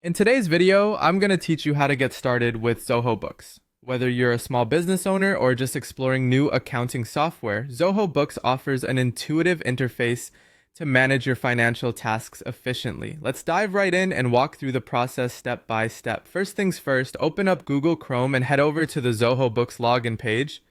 In today's video, I'm going to teach you how to get started with Zoho Books. Whether you're a small business owner or just exploring new accounting software, Zoho Books offers an intuitive interface to manage your financial tasks efficiently. Let's dive right in and walk through the process step by step. First things first, open up Google Chrome and head over to the Zoho Books login page.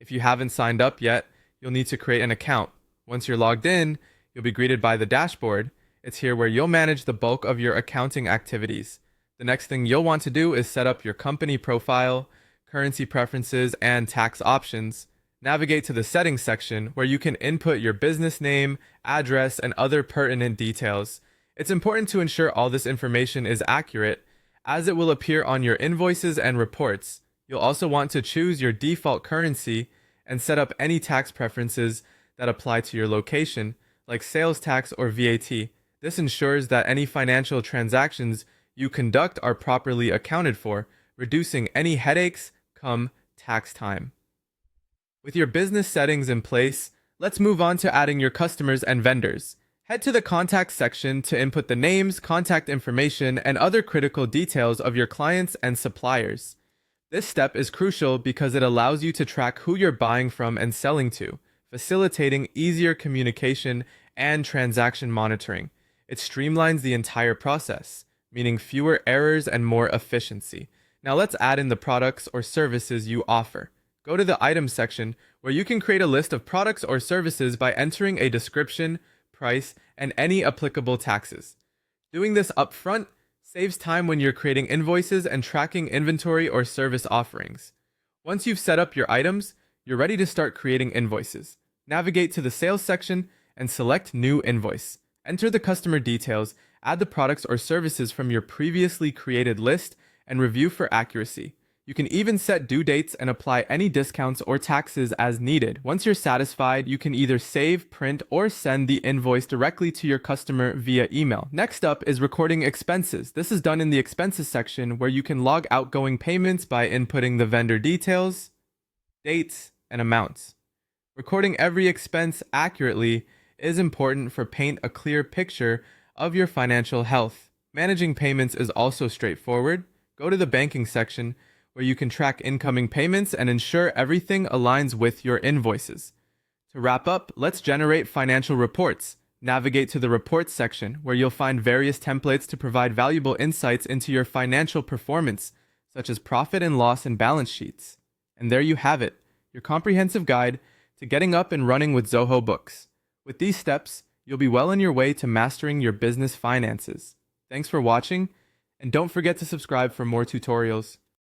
If you haven't signed up yet, you'll need to create an account. Once you're logged in, you'll be greeted by the dashboard. It's here where you'll manage the bulk of your accounting activities. The next thing you'll want to do is set up your company profile, currency preferences, and tax options. Navigate to the settings section where you can input your business name, address, and other pertinent details. It's important to ensure all this information is accurate, as it will appear on your invoices and reports. You'll also want to choose your default currency and set up any tax preferences that apply to your location, like sales tax or VAT. This ensures that any financial transactions you conduct are properly accounted for, reducing any headaches come tax time. With your business settings in place, let's move on to adding your customers and vendors. Head to the contact section to input the names, contact information, and other critical details of your clients and suppliers. This step is crucial because it allows you to track who you're buying from and selling to, facilitating easier communication and transaction monitoring. It streamlines the entire process, meaning fewer errors and more efficiency. Now let's add in the products or services you offer. Go to the items section where you can create a list of products or services by entering a description, price, and any applicable taxes. Doing this upfront saves time when you're creating invoices and tracking inventory or service offerings. Once you've set up your items, you're ready to start creating invoices. Navigate to the sales section and select New Invoice. Enter the customer details, add the products or services from your previously created list, and review for accuracy. You can even set due dates and apply any discounts or taxes as needed. Once you're satisfied, you can either save, print, or send the invoice directly to your customer via email. Next up is recording expenses. This is done in the expenses section where you can log outgoing payments by inputting the vendor details, dates, and amounts. Recording every expense accurately is important for paint a clear picture of your financial health. Managing payments is also straightforward. Go to the banking section where you can track incoming payments and ensure everything aligns with your invoices. To wrap up, let's generate financial reports. Navigate to the reports section where you'll find various templates to provide valuable insights into your financial performance, such as profit and loss and balance sheets. And there you have it, your comprehensive guide to getting up and running with Zoho Books. With these steps, you'll be well on your way to mastering your business finances. Thanks for watching, and don't forget to subscribe for more tutorials.